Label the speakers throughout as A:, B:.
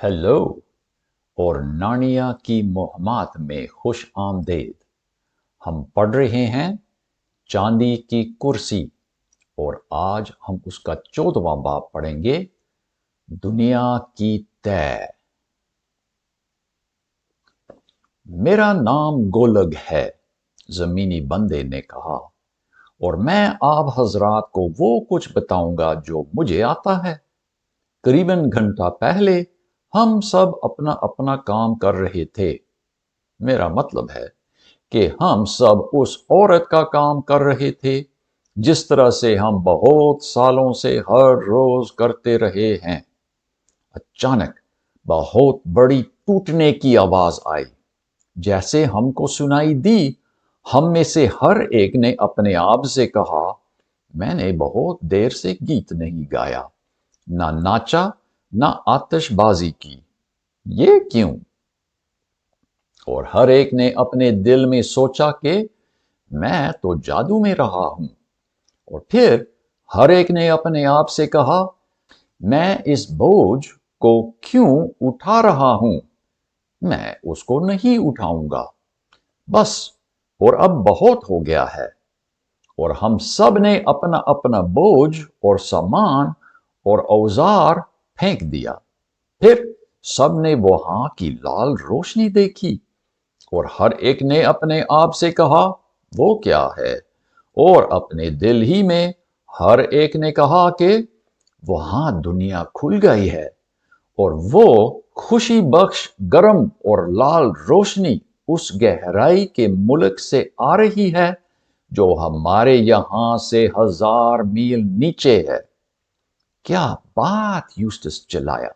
A: Hello और नानिया की मुहम्मद में खुश आमदेद। हम पढ़ रहे हैं चांदी की कुर्सी और आज हम उसका 14वां बाब पढ़ेंगे, दुनिया की तय। मेरा नाम गोलग है, जमीनी बंदे ने कहा, और मैं आप हजरात को वो कुछ बताऊंगा जो मुझे आता है। करीबन घंटा पहले हम सब अपना अपना काम कर रहे थे। मेरा मतलब है कि हम सब उस औरत का काम कर रहे थे जिस तरह से हम बहुत सालों से हर रोज करते रहे हैं। अचानक बहुत बड़ी टूटने की आवाज आई, जैसे हमको सुनाई दी। हम में से हर एक ने अपने आप से कहा, मैंने बहुत देर से गीत नहीं गाया, ना नाचा, ना आतिशबाजी की। ये क्यों? और हर एक ने अपने दिल में सोचा कि मैं तो जादू में रहा हूं। और फिर हर एक ने अपने आप से कहा, मैं इस बोझ को क्यों उठा रहा हूं? मैं उसको नहीं उठाऊंगा। बस, और अब बहुत हो गया है। और हम सब ने अपना अपना बोझ और सामान और औजार फेंक दिया। फिर सब ने वहां की लाल रोशनी देखी और हर एक ने अपने आप से कहा, वो क्या है? और अपने दिल ही में हर एक ने कहा कि वहां दुनिया खुल गई है और वो खुशी बख्श गर्म और लाल रोशनी उस गहराई के मुल्क से आ रही है जो हमारे यहां से 1000 मील नीचे है। क्या बात! यूस्टस चिल्लाया,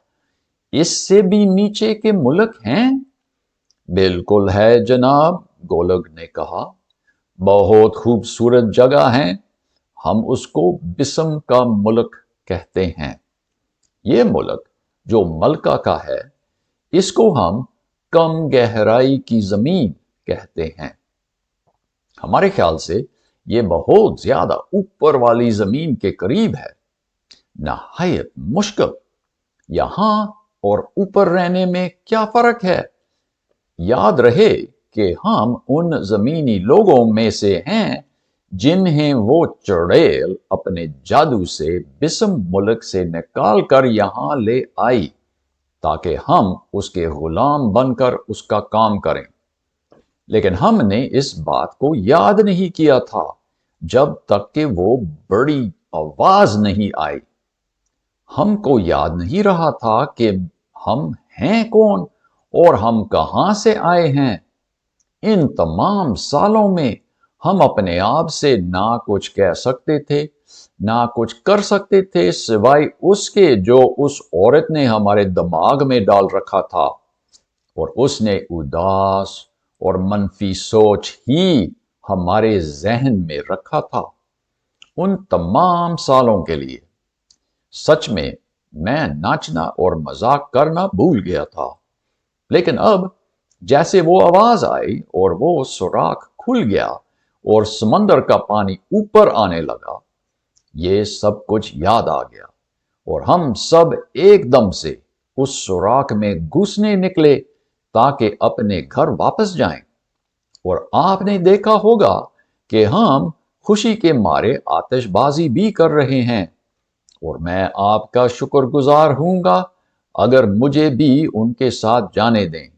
A: इससे भी नीचे के मुल्क हैं? बिल्कुल है जनाब, गोलग ने कहा। बहुत खूबसूरत जगह है। हम उसको बिस्म का मुल्क कहते हैं। ये मुल्क जो मलका का है, इसको हम कम गहराई की जमीन कहते हैं। हमारे ख्याल से ये बहुत ज्यादा ऊपर वाली जमीन के करीब है। नहायत मुश्किल। यहां और ऊपर रहने में क्या फर्क है? याद रहे कि हम उन जमीनी लोगों में से हैं जिन्हें वो चुड़ैल अपने जादू से बिस्म मुल्क से निकाल कर यहां ले आई ताकि हम उसके गुलाम बनकर उसका काम करें। लेकिन हमने इस बात को याद नहीं किया था जब तक कि वो बड़ी आवाज नहीं आई। हमको याद नहीं रहा था कि हम हैं कौन और हम कहां से आए हैं। इन तमाम सालों में हम अपने आप से ना कुछ कह सकते थे, ना कुछ कर सकते थे, सिवाय उसके जो उस औरत ने हमारे दिमाग में डाल रखा था। और उसने उदास और मनफी सोच ही हमारे जहन में रखा था उन तमाम सालों के लिए। सच में मैं नाचना और मजाक करना भूल गया था। लेकिन अब जैसे वो आवाज आई और वो सुराख खुल गया और समंदर का पानी ऊपर आने लगा, ये सब कुछ याद आ गया और हम सब एकदम से उस सुराख में घुसने निकले ताकि अपने घर वापस जाएं। और आपने देखा होगा कि हम खुशी के मारे आतिशबाजी भी कर रहे हैं और मैं आपका शुक्रगुजार हूंगा अगर मुझे भी उनके साथ जाने दें।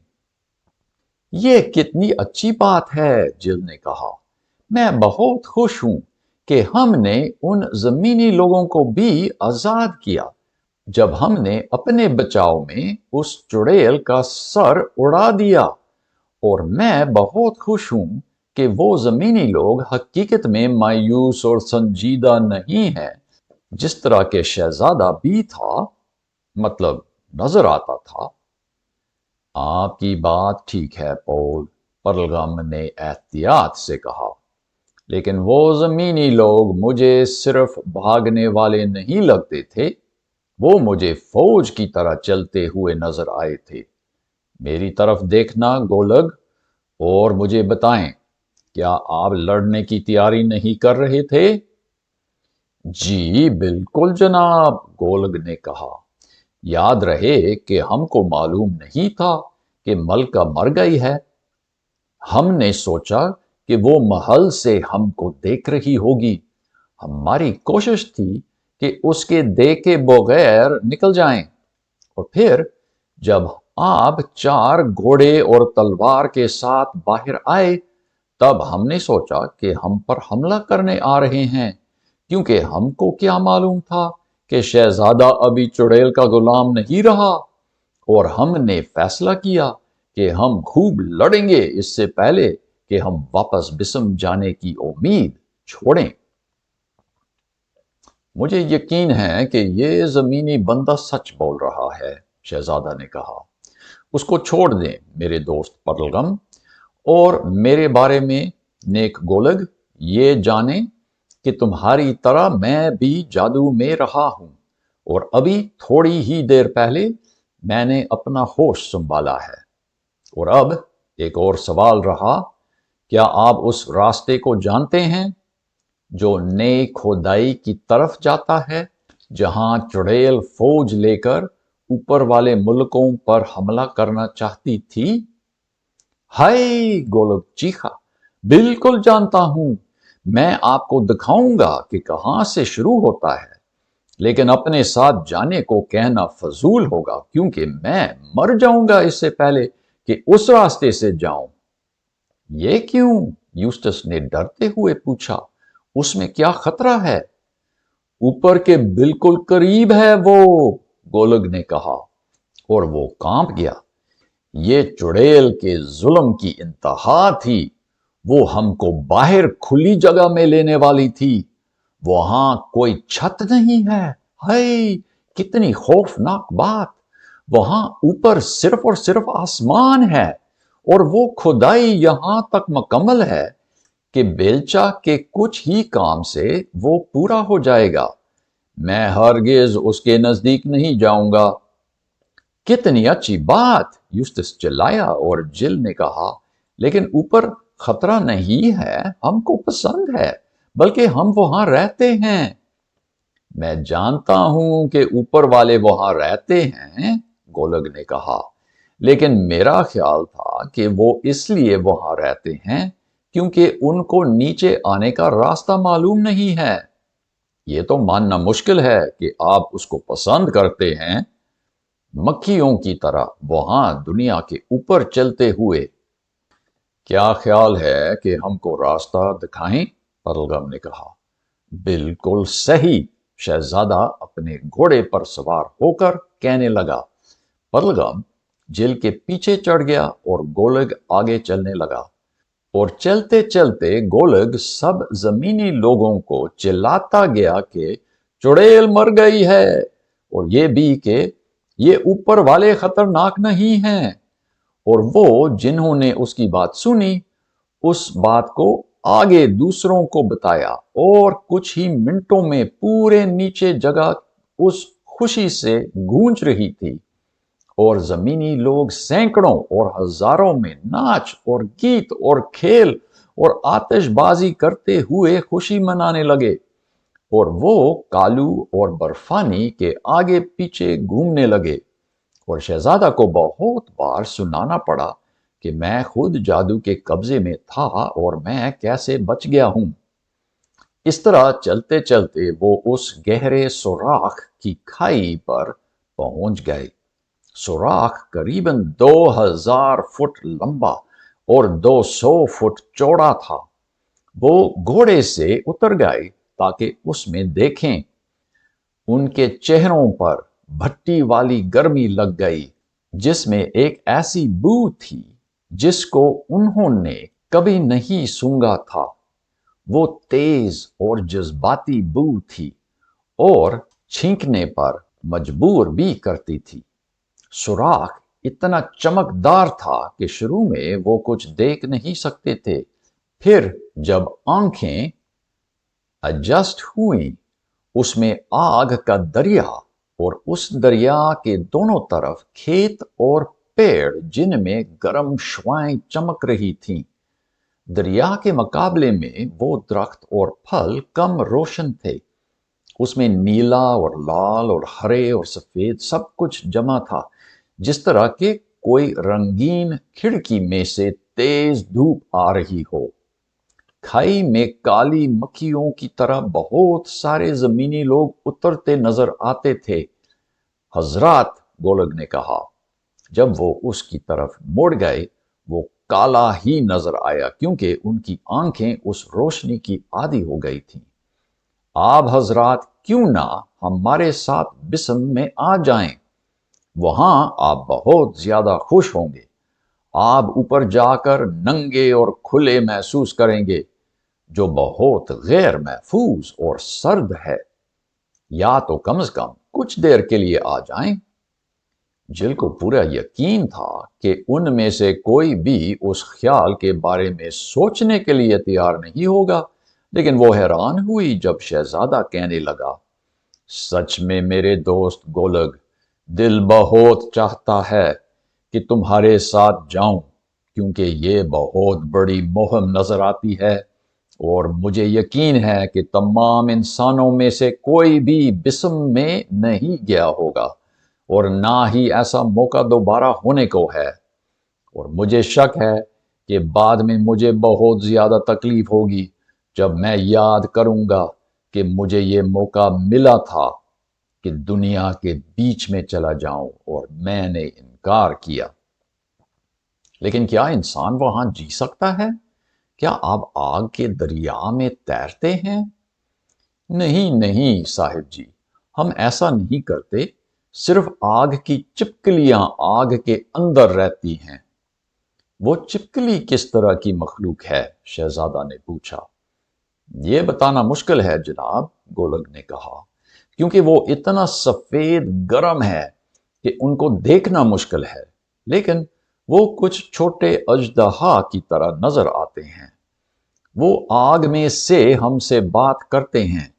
A: ये कितनी अच्छी बात है, जिल ने कहा। मैं बहुत खुश हूं कि हमने उन जमीनी लोगों को भी आजाद किया जब हमने अपने बचाव में उस चुड़ैल का सर उड़ा दिया। और मैं बहुत खुश हूं कि वो जमीनी लोग हकीकत में मायूस और संजीदा नहीं हैं, जिस तरह के शहजादा भी था, मतलब नजर आता था। आपकी बात ठीक है पॉल, परलगम ने एहतियात से कहा, लेकिन वो जमीनी लोग मुझे सिर्फ भागने वाले नहीं लगते थे, वो मुझे फौज की तरह चलते हुए नजर आए थे। मेरी तरफ देखना गोलग, और मुझे बताएं, क्या आप लड़ने की तैयारी नहीं कर रहे थे? जी बिल्कुल जनाब, गोलग ने कहा। याद रहे कि हमको मालूम नहीं था कि मलका मर गई है। हमने सोचा कि वो महल से हमको देख रही होगी। हमारी कोशिश थी कि उसके देखे बगैर निकल जाएं। और फिर जब आप 4 घोड़े और तलवार के साथ बाहर आए, तब हमने सोचा कि हम पर हमला करने आ रहे हैं, क्योंकि हमको क्या मालूम था कि शहजादा अभी चुड़ैल का गुलाम नहीं रहा। और हमने फैसला किया कि हम खूब लड़ेंगे इससे पहले कि हम वापस बिसम जाने की उम्मीद छोड़ें। मुझे यकीन है कि ये जमीनी बंदा सच बोल रहा है, शहजादा ने कहा। उसको छोड़ दें मेरे दोस्त परलगम, और मेरे बारे में नेक गोलग ये जाने कि तुम्हारी तरह मैं भी जादू में रहा हूं, और अभी थोड़ी ही देर पहले मैंने अपना होश संभाला है। और अब एक और सवाल रहा, क्या आप उस रास्ते को जानते हैं जो नए खोदाई की तरफ जाता है, जहां चुड़ैल फौज लेकर ऊपर वाले मुल्कों पर हमला करना चाहती थी? हाय, गोलक चीखा, बिल्कुल जानता हूं। मैं आपको दिखाऊंगा कि कहां से शुरू होता है, लेकिन अपने साथ जाने को कहना फजूल होगा, क्योंकि मैं मर जाऊंगा इससे पहले कि उस रास्ते से जाऊं। ये क्यों? यूस्टस ने डरते हुए पूछा। उसमें क्या खतरा है? ऊपर के बिल्कुल करीब है वो, गोलग ने कहा, और वो कांप गया। ये चुड़ैल के जुल्म की इंतहा थी। वो हमको बाहर खुली जगह में लेने वाली थी। वहां कोई छत नहीं है। हाय, कितनी खौफनाक बात! वहां ऊपर सिर्फ और सिर्फ आसमान है, और वो खुदाई यहां तक मुकम्मल है कि बेलचा के कुछ ही काम से वो पूरा हो जाएगा। मैं हरगिज उसके नजदीक नहीं जाऊंगा। कितनी अच्छी बात! यूस्टस चिल्लाया, और जिल ने कहा, लेकिन ऊपर खतरा नहीं है, हमको पसंद है, बल्कि हम वहां रहते हैं। मैं जानता हूं कि ऊपर वाले वहां रहते हैं, गोलग ने कहा, लेकिन मेरा ख्याल था कि वो इसलिए वहां रहते हैं क्योंकि उनको नीचे आने का रास्ता मालूम नहीं है। ये तो मानना मुश्किल है कि आप उसको पसंद करते हैं। मक्खियों की तरह वहां दुनिया के ऊपर चलते हुए। क्या ख्याल है कि हमको रास्ता दिखाएं? परलगम ने कहा। बिल्कुल सही, शहजादा अपने घोड़े पर सवार होकर कहने लगा। परलगम जिल के पीछे चढ़ गया और गोलग आगे चलने लगा। और चलते चलते गोलग सब जमीनी लोगों को चिल्लाता गया कि चुड़ैल मर गई है, और ये भी कि ये ऊपर वाले खतरनाक नहीं हैं। और वो जिन्होंने उसकी बात सुनी, उस बात को आगे दूसरों को बताया, और कुछ ही मिनटों में पूरे नीचे जगह उस खुशी से गूंज रही थी, और जमीनी लोग सैकड़ों और हजारों में नाच और गीत और खेल और आतिशबाजी करते हुए खुशी मनाने लगे। और वो कालू और बर्फानी के आगे पीछे घूमने लगे। और शहजादा को बहुत बार सुनाना पड़ा कि मैं खुद जादू के कब्जे में था और मैं कैसे बच गया हूं। इस तरह चलते चलते वो उस गहरे सुराख की खाई पर पहुंच गए। सुराख करीबन 2000 फुट लंबा और 200 फुट चौड़ा था। वो घोड़े से उतर गए ताकि उसमें देखें। उनके चेहरों पर भट्टी वाली गर्मी लग गई, जिसमें एक ऐसी बू थी जिसको उन्होंने कभी नहीं सूंघा था। वो तेज और जज्बाती बू थी, और छींकने पर मजबूर भी करती थी। सुराख इतना चमकदार था कि शुरू में वो कुछ देख नहीं सकते थे। फिर जब आंखें एडजस्ट हुई, उसमें आग का दरिया, और उस दरिया के दोनों तरफ खेत और पेड़ जिनमें गर्म शुआएं चमक रही थीं। दरिया के मुकाबले में वो दरख्त और फल कम रोशन थे, उसमें नीला और लाल और हरे और सफेद सब कुछ जमा था, जिस तरह के कोई रंगीन खिड़की में से तेज धूप आ रही हो। खाई में काली मक्खियों की तरह बहुत सारे जमीनी लोग उतरते नजर आते थे। हजरात, गोलक ने कहा। जब वो उसकी तरफ मुड़ गए, वो काला ही नजर आया, क्योंकि उनकी आंखें उस रोशनी की आदी हो गई थीं। आप हजरात क्यों ना हमारे साथ बिस्म में आ जाएं? वहां आप बहुत ज्यादा खुश होंगे। आप ऊपर जाकर नंगे और खुले महसूस करेंगे, जो बहुत गैर महफूज और सर्द है। या तो कम से कम कुछ देर के लिए आ जाएं। जिल को पूरा यकीन था कि उनमें से कोई भी उस ख्याल के बारे में सोचने के लिए तैयार नहीं होगा, लेकिन वो हैरान हुई जब शहजादा कहने लगा, सच में मेरे दोस्त गोलक, दिल बहुत चाहता है कि तुम्हारे साथ जाऊं, क्योंकि ये बहुत बड़ी मुहिम नजर आती है और मुझे यकीन है कि तमाम इंसानों में से कोई भी बिस्म में नहीं गया होगा और ना ही ऐसा मौका दोबारा होने को है। और मुझे शक है कि बाद में मुझे बहुत ज्यादा तकलीफ होगी जब मैं याद करूंगा कि मुझे ये मौका मिला था कि दुनिया के बीच में चला जाऊं और मैंने इनकार किया। लेकिन क्या इंसान वहां जी सकता है? क्या आप आग के दरिया में तैरते हैं? नहीं नहीं साहिब जी, हम ऐसा नहीं करते। सिर्फ आग की चिपकलियां आग के अंदर रहती हैं। वो चिपकली किस तरह की मखलूक है? शहजादा ने पूछा। ये बताना मुश्किल है जनाब, गोलक ने कहा, क्योंकि वो इतना सफेद गरम है कि उनको देखना मुश्किल है। लेकिन वो कुछ छोटे अजदहा की तरह नजर आते हैं। वो आग में से हमसे बात करते हैं।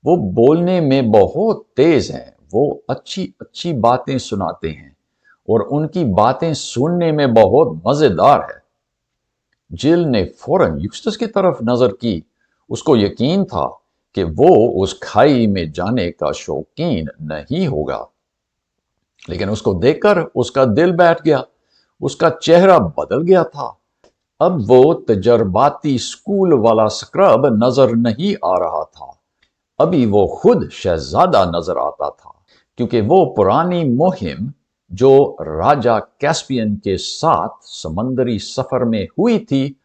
A: वो बोलने में बहुत तेज हैं। वो अच्छी अच्छी बातें सुनाते हैं और उनकी बातें सुनने में बहुत मजेदार है। जिल ने फौरन यूस्टस की तरफ नजर की। उसको यकीन था कि वो उस खाई में जाने का शौकीन नहीं होगा, लेकिन उसको देखकर उसका दिल बैठ गया। उसका चेहरा बदल गया था। अब वो तजर्बाती स्कूल वाला स्क्रब नजर नहीं आ रहा था। अभी वो खुद शहजादा नजर आता था, क्योंकि वो पुरानी मुहिम जो राजा कैस्पियन के साथ समंदरी सफर में हुई थी,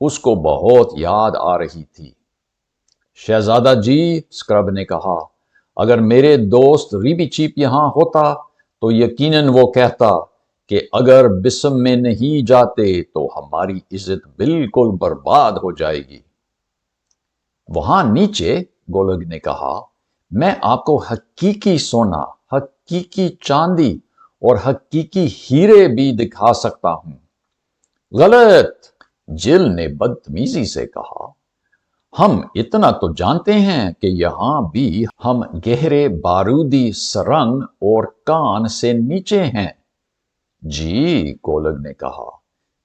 A: उसको बहुत याद आ रही थी। शहजादा जी, स्क्रब ने कहा, अगर मेरे दोस्त रीबी चीप यहां होता तो यकीनन वो कहता कि अगर बिस्म में नहीं जाते तो हमारी इज्जत बिल्कुल बर्बाद हो जाएगी। वहां नीचे, गोलक ने कहा, मैं आपको हकीकी सोना, हकीकी चांदी और हकीकी हीरे भी दिखा सकता हूं। गलत, जिल ने बदतमीजी से कहा। हम इतना तो जानते हैं कि यहां भी हम गहरे बारूदी सुरंग और कान से नीचे हैं। जी, गोलक ने कहा,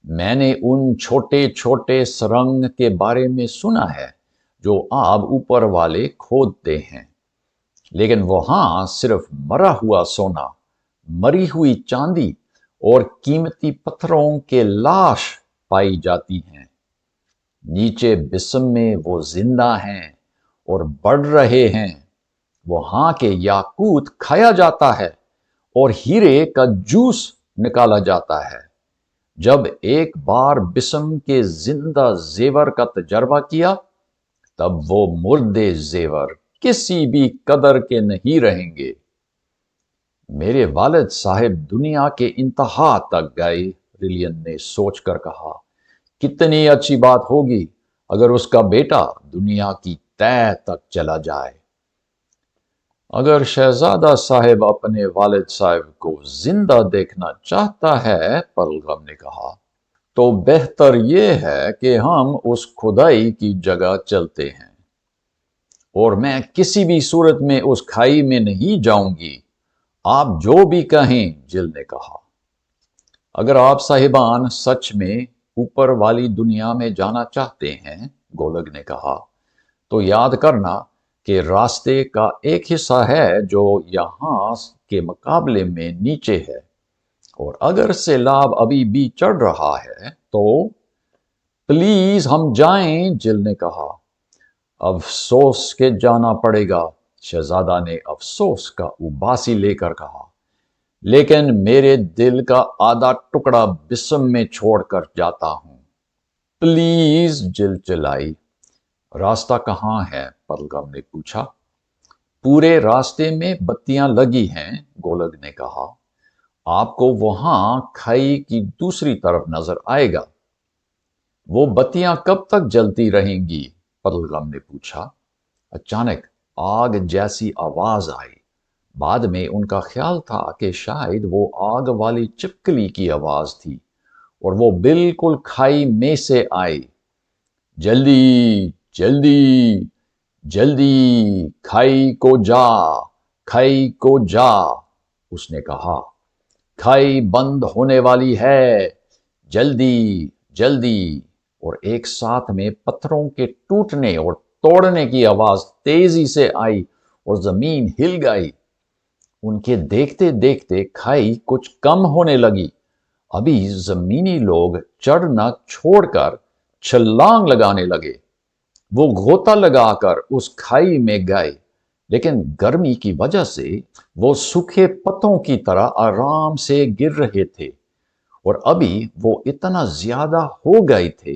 A: मैंने उन छोटे छोटे सुरंग के बारे में सुना है जो आप ऊपर वाले खोदते हैं, लेकिन वहां सिर्फ मरा हुआ सोना, मरी हुई चांदी और कीमती पत्थरों के लाश पाई जाती हैं। नीचे बिस्म में वो जिंदा हैं और बढ़ रहे हैं। वहां के याकूत खाया जाता है और हीरे का जूस निकाला जाता है। जब एक बार बिस्म के जिंदा जेवर का तजर्बा किया, तब वो मुर्दे जेवर किसी भी कदर के नहीं रहेंगे। मेरे वालिद साहिब दुनिया के इंतहा तक गए, रिलियन ने सोचकर कहा। कितनी अच्छी बात होगी अगर उसका बेटा दुनिया की तह तक चला जाए। अगर शहजादा साहिब अपने वालिद साहिब को जिंदा देखना चाहता है, परलगम ने कहा, तो बेहतर यह है कि हम उस खुदाई की जगह चलते हैं। और मैं किसी भी सूरत में उस खाई में नहीं जाऊंगी, आप जो भी कहें, जिल ने कहा। अगर आप साहिबान सच में ऊपर वाली दुनिया में जाना चाहते हैं, गोलक ने कहा, तो याद करना کہ راستے کا ایک حصہ ہے جو یہاں کے مقابلے میں نیچے ہے، اور اگر سیلاب ابھی بھی چڑھ رہا ہے تو پلیز ہم جائیں، جل نے کہا۔ افسوس کے جانا پڑے گا، شہزادہ نے افسوس کا اباسی لے کر کہا، لیکن میرے دل کا آدھا ٹکڑا بسم میں چھوڑ کر جاتا ہوں۔ پلیز، جل چلائی۔ راستہ کہاں ہے؟ پرلگم نے پوچھا۔ پورے راستے میں بتیاں لگی ہیں، گولگ نے کہا۔ آپ کو وہاں کھائی کی دوسری طرف نظر آئے گا۔ وہ بتیاں کب تک جلتی رہیں گی؟ پرلگم نے پوچھا۔ اچانک آگ جیسی آواز آئی۔ بعد میں ان کا خیال تھا کہ شاید وہ آگ والی چپکلی کی آواز تھی، اور وہ بالکل کھائی میں سے آئی۔ جلدی جلدی جلدی، کھائی کو جا، کھائی کو جا، اس نے کہا۔ کھائی بند ہونے والی ہے، جلدی جلدی۔ اور ایک ساتھ میں پتھروں کے ٹوٹنے اور توڑنے کی آواز تیزی سے آئی اور زمین ہل گئی۔ ان کے دیکھتے دیکھتے کھائی کچھ کم ہونے لگی۔ ابھی زمینی لوگ چڑھنا چھوڑ کر چھلانگ لگانے لگے۔ وہ غوطہ لگا کر اس کھائی میں گئے، لیکن گرمی کی وجہ سے وہ سوکھے پتوں کی طرح آرام سے گر رہے تھے، اور ابھی وہ اتنا زیادہ ہو گئے تھے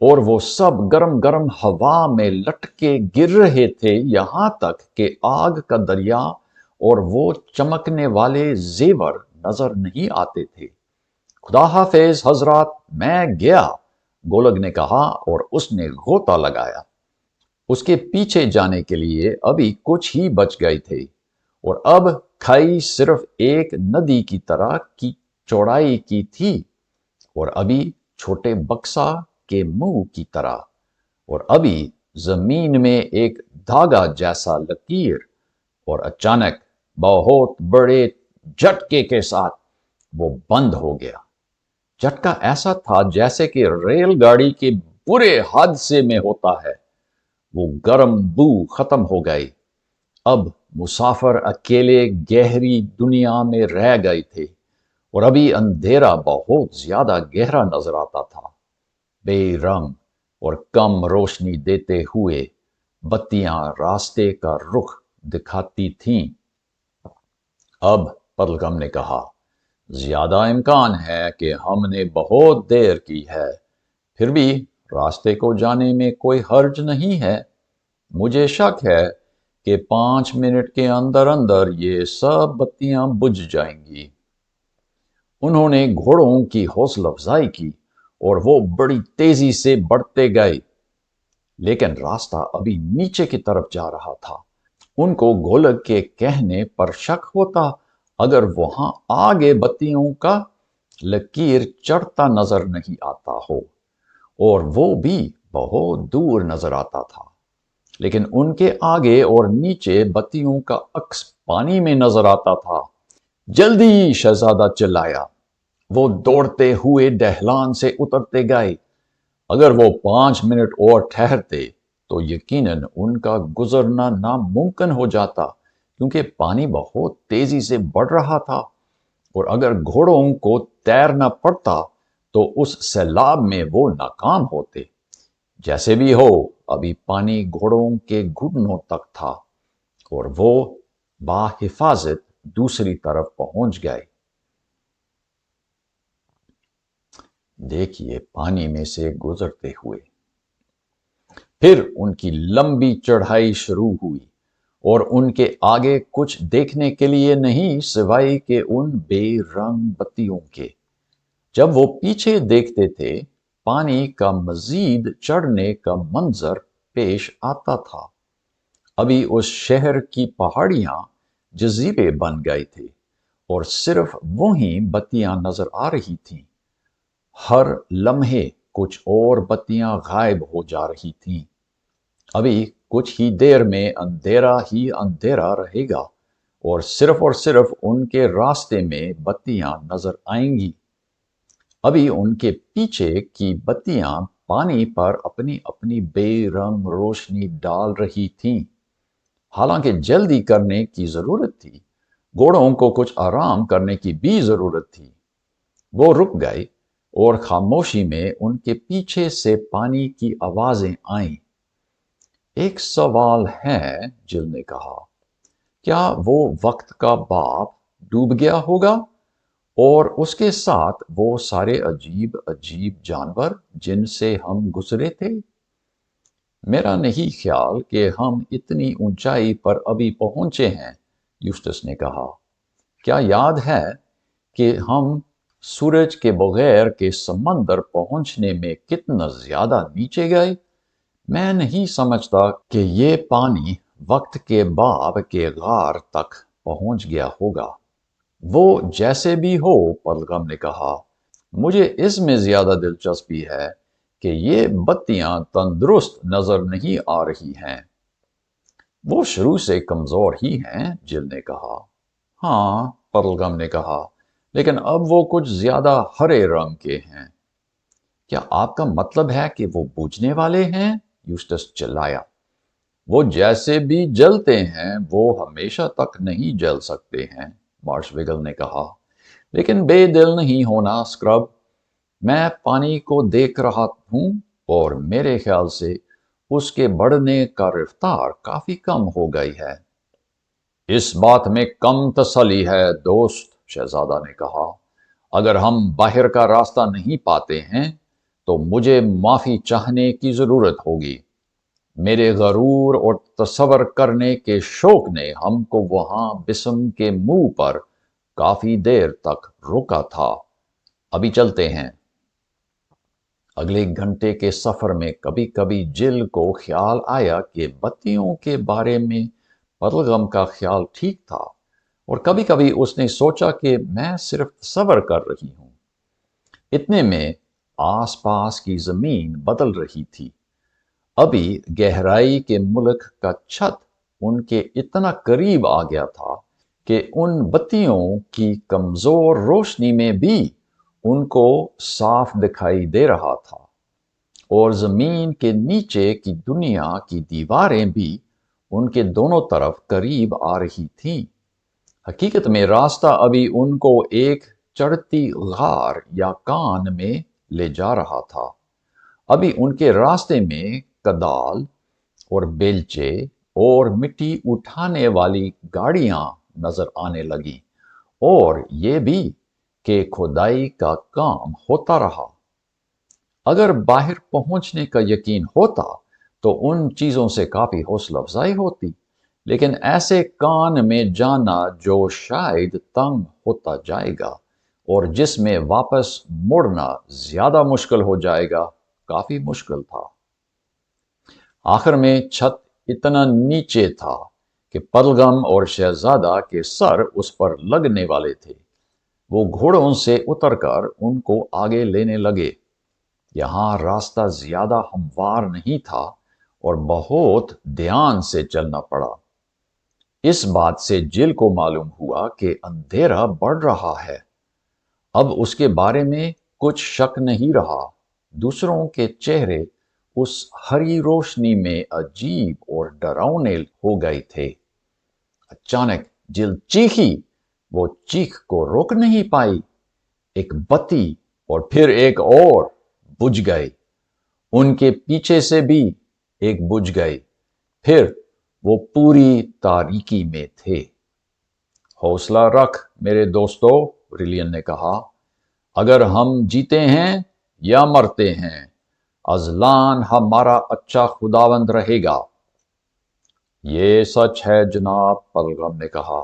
A: اور وہ سب گرم گرم ہوا میں لٹکے گر رہے تھے، یہاں تک کہ آگ کا دریا اور وہ چمکنے والے زیور نظر نہیں آتے تھے۔ خدا حافظ حضرات، میں گیا، گولگ نے کہا، اور اس نے غوطہ لگایا۔ اس کے پیچھے جانے کے لیے ابھی کچھ ہی بچ گئے تھے، اور اب کھائی صرف ایک ندی کی طرح کی چوڑائی کی تھی، اور ابھی چھوٹے بکسا کے منہ کی طرح، اور ابھی زمین میں ایک دھاگا جیسا لکیر، اور اچانک بہت بڑے جھٹکے کے ساتھ وہ بند ہو گیا۔ جھٹکا ایسا تھا جیسے کہ ریل گاڑی کے برے حادثے میں ہوتا ہے۔ وہ گرم بو ختم ہو گئی۔ اب مسافر اکیلے گہری دنیا میں رہ گئے تھے، اور ابھی اندھیرا بہت زیادہ گہرا نظر آتا تھا۔ بے رنگ اور کم روشنی دیتے ہوئے بتیاں راستے کا رخ دکھاتی تھیں۔ اب پرلگم نے کہا، زیادہ امکان ہے کہ ہم نے بہت دیر کی ہے، پھر بھی راستے کو جانے میں کوئی حرج نہیں ہے۔ مجھے شک ہے کہ 5 منٹ کے اندر اندر یہ سب بتیاں بجھ جائیں گی۔ انہوں نے گھوڑوں کی حوصلہ افزائی کی اور وہ بڑی تیزی سے بڑھتے گئے، لیکن راستہ ابھی نیچے کی طرف جا رہا تھا۔ ان کو گولگ کے کہنے پر شک ہوتا اگر وہاں آگے بتیوں کا لکیر چڑھتا نظر نہیں آتا ہو، اور وہ بھی بہت دور نظر آتا تھا، لیکن ان کے آگے اور نیچے بتیوں کا عکس پانی میں نظر آتا تھا۔ جلدی، شہزادہ چلایا۔ وہ دوڑتے ہوئے ڈھلان سے اترتے گئے۔ اگر وہ 5 منٹ اور ٹھہرتے تو یقیناً ان کا گزرنا ناممکن ہو جاتا، کیونکہ پانی بہت تیزی سے بڑھ رہا تھا، اور اگر گھوڑوں کو تیرنا پڑتا تو اس سیلاب میں وہ ناکام ہوتے۔ جیسے بھی ہو، ابھی پانی گھوڑوں کے گھٹنوں تک تھا، اور وہ بحفاظت دوسری طرف پہنچ گئے۔ دیکھیے پانی میں سے گزرتے ہوئے۔ پھر ان کی لمبی چڑھائی شروع ہوئی، اور ان کے آگے کچھ دیکھنے کے لیے نہیں سوائے کہ ان بے رنگ بتیوں کے۔ جب وہ پیچھے دیکھتے تھے، پانی کا مزید چڑھنے کا منظر پیش آتا تھا۔ ابھی اس شہر کی پہاڑیاں جزیرے بن گئے تھے، اور صرف وہیں بتیاں نظر آ رہی تھیں۔ ہر لمحے کچھ اور بتیاں غائب ہو جا رہی تھیں۔ ابھی کچھ ہی دیر میں اندھیرا ہی اندھیرا رہے گا، اور صرف ان کے راستے میں بتیاں نظر آئیں گی۔ ابھی ان کے پیچھے کی بتیاں پانی پر اپنی اپنی بے رنگ روشنی ڈال رہی تھیں۔ حالانکہ جلدی کرنے کی ضرورت تھی، گھوڑوں کو کچھ آرام کرنے کی بھی ضرورت تھی۔ وہ رک گئے اور خاموشی میں ان کے پیچھے سے پانی کی آوازیں آئیں۔ ایک سوال ہے، جل نے کہا، کیا وہ وقت کا باپ ڈوب گیا ہوگا اور اس کے ساتھ وہ سارے عجیب عجیب جانور جن سے ہم گزرے تھے؟ میرا نہیں خیال کہ ہم اتنی اونچائی پر ابھی پہنچے ہیں، یوسٹس نے کہا۔ کیا یاد ہے کہ ہم سورج کے بغیر کے سمندر پہنچنے میں کتنا زیادہ نیچے گئے؟ میں نہیں سمجھتا کہ یہ پانی وقت کے باب کے غار تک پہنچ گیا ہوگا۔ وہ جیسے بھی ہو، پلغم نے کہا، مجھے اس میں زیادہ دلچسپی ہے کہ یہ بتیاں تندرست نظر نہیں آ رہی ہیں۔ وہ شروع سے کمزور ہی ہیں، جل نے کہا۔ ہاں، پلغم نے کہا، لیکن اب وہ کچھ زیادہ ہرے رنگ کے ہیں۔ کیا آپ کا مطلب ہے کہ وہ بجھنے والے ہیں؟ یوسٹس چلایا۔ وہ جیسے بھی جلتے ہیں وہ ہمیشہ تک نہیں جل سکتے ہیں، مارشویگل نے کہا۔ لیکن بے دل نہیں ہونا، اسکرب۔ میں پانی کو دیکھ رہا ہوں اور میرے خیال سے اس کے بڑھنے کا رفتار کافی کم ہو گئی ہے۔ اس بات میں کم تسلی ہے، دوست، شہزادہ نے کہا۔ اگر ہم باہر کا راستہ نہیں پاتے ہیں تو مجھے معافی چاہنے کی ضرورت ہوگی۔ میرے غرور اور تصور کرنے کے شوق نے ہم کو وہاں بسم کے منہ پر کافی دیر تک روکا تھا۔ ابھی چلتے ہیں۔ اگلے گھنٹے کے سفر میں کبھی کبھی جل کو خیال آیا کہ بتیوں کے بارے میں پلغم کا خیال ٹھیک تھا، اور کبھی کبھی اس نے سوچا کہ میں صرف تصور کر رہی ہوں۔ اتنے میں آس پاس کی زمین بدل رہی تھی۔ ابھی گہرائی کے ملک کا چھت ان کے اتنا قریب آ گیا تھا کہ ان بتیوں کی کمزور روشنی میں بھی ان کو صاف دکھائی دے رہا تھا، اور زمین کے نیچے کی دنیا کی دیواریں بھی ان کے دونوں طرف قریب آ رہی تھیں۔ حقیقت میں راستہ ابھی ان کو ایک چڑھتی غار یا کان میں لے جا رہا تھا۔ ابھی ان کے راستے میں کدال اور بیلچے اور مٹی اٹھانے والی گاڑیاں نظر آنے لگیں، اور یہ بھی کہ کھدائی کا کام ہوتا رہا۔ اگر باہر پہنچنے کا یقین ہوتا تو ان چیزوں سے کافی حوصلہ افزائی ہوتی، لیکن ایسے کان میں جانا جو شاید تنگ ہوتا جائے گا اور جس میں واپس مڑنا زیادہ مشکل ہو جائے گا، کافی مشکل تھا۔ آخر میں چھت اتنا نیچے تھا کہ پلغم اور شہزادہ کے سر اس پر لگنے والے تھے۔ وہ گھوڑوں سے اتر کر ان کو آگے لینے لگے۔ یہاں راستہ زیادہ ہموار نہیں تھا اور بہت دھیان سے چلنا پڑا۔ اس بات سے جل کو معلوم ہوا کہ اندھیرا بڑھ رہا ہے۔ اب اس کے بارے میں کچھ شک نہیں رہا۔ دوسروں کے چہرے اس ہری روشنی میں عجیب اور ڈراؤنے ہو گئے تھے۔ اچانک جل چیخی۔ وہ چیخ کو روک نہیں پائی۔ ایک بتی اور پھر ایک اور بجھ گئے۔ ان کے پیچھے سے بھی ایک بجھ گئے۔ پھر وہ پوری تاریکی میں تھے۔ حوصلہ رکھ میرے دوستو، ریلین نے کہا۔ اگر ہم جیتے ہیں یا مرتے ہیں، ازلان ہمارا اچھا خداوند رہے گا۔ یہ سچ ہے جناب، پلغم نے کہا،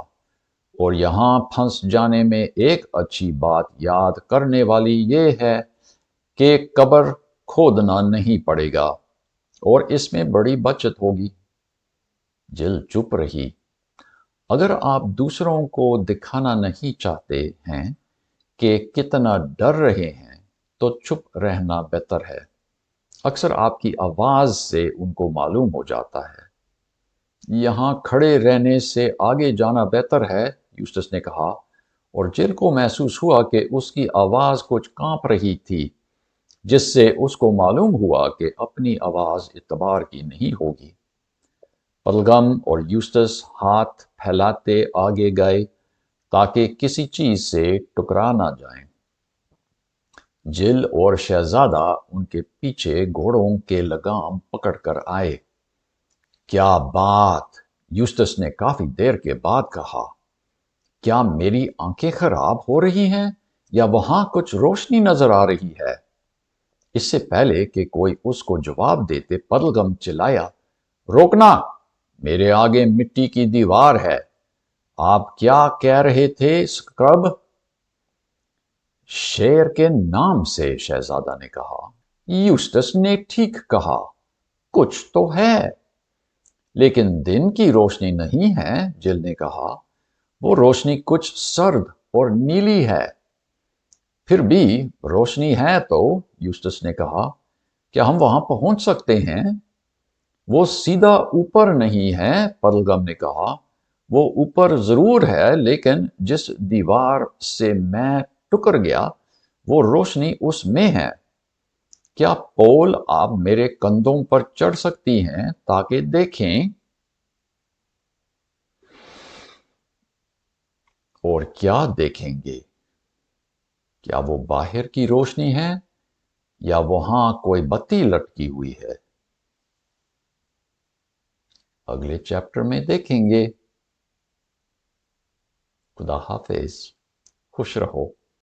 A: اور یہاں پھنس جانے میں ایک اچھی بات یاد کرنے والی یہ ہے کہ قبر کھودنا نہیں پڑے گا، اور اس میں بڑی بچت ہوگی۔ جل چپ رہی۔ اگر آپ دوسروں کو دکھانا نہیں چاہتے ہیں کہ کتنا ڈر رہے ہیں تو چپ رہنا بہتر ہے۔ اکثر آپ کی آواز سے ان کو معلوم ہو جاتا ہے۔ یہاں کھڑے رہنے سے آگے جانا بہتر ہے، یوسٹس نے کہا، اور جل کو محسوس ہوا کہ اس کی آواز کچھ کانپ رہی تھی، جس سے اس کو معلوم ہوا کہ اپنی آواز اعتبار کی نہیں ہوگی۔ پلگم اور یوسٹس ہاتھ پھیلاتے آگے گئے تاکہ کسی چیز سے ٹکرا نہ جائیں۔ جل اور شہزادہ ان کے پیچھے گھوڑوں کے لگام پکڑ کر آئے۔ کیا بات! یوسٹس نے کافی دیر کے بعد کہا۔ کیا میری آنکھیں خراب ہو رہی ہیں یا وہاں کچھ روشنی نظر آ رہی ہے؟ اس سے پہلے کہ کوئی اس کو جواب دیتے پلگم چلایا، روکنا! میرے آگے مٹی کی دیوار ہے۔ آپ کیا کہہ رہے تھے اسکرب؟ شیر کے نام سے، شہزادہ نے کہا۔ یوسٹس نے ٹھیک کہا، کچھ تو ہے۔ لیکن دن کی روشنی نہیں ہے، جل نے کہا۔ وہ روشنی کچھ سرد اور نیلی ہے۔ پھر بھی روشنی ہے تو، یوسٹس نے کہا، کیا ہم وہاں پہنچ سکتے ہیں؟ وہ سیدھا اوپر نہیں ہے، پلگم نے کہا۔ وہ اوپر ضرور ہے، لیکن جس دیوار سے میں ٹکر گیا وہ روشنی اس میں ہے۔ کیا پول آپ میرے کندھوں پر چڑھ سکتی ہیں تاکہ دیکھیں؟ اور کیا دیکھیں گے؟ کیا وہ باہر کی روشنی ہے یا وہاں کوئی بتی لٹکی ہوئی ہے؟ اگلے چیپٹر میں دیکھیں گے۔ خدا حافظ، خوش رہو۔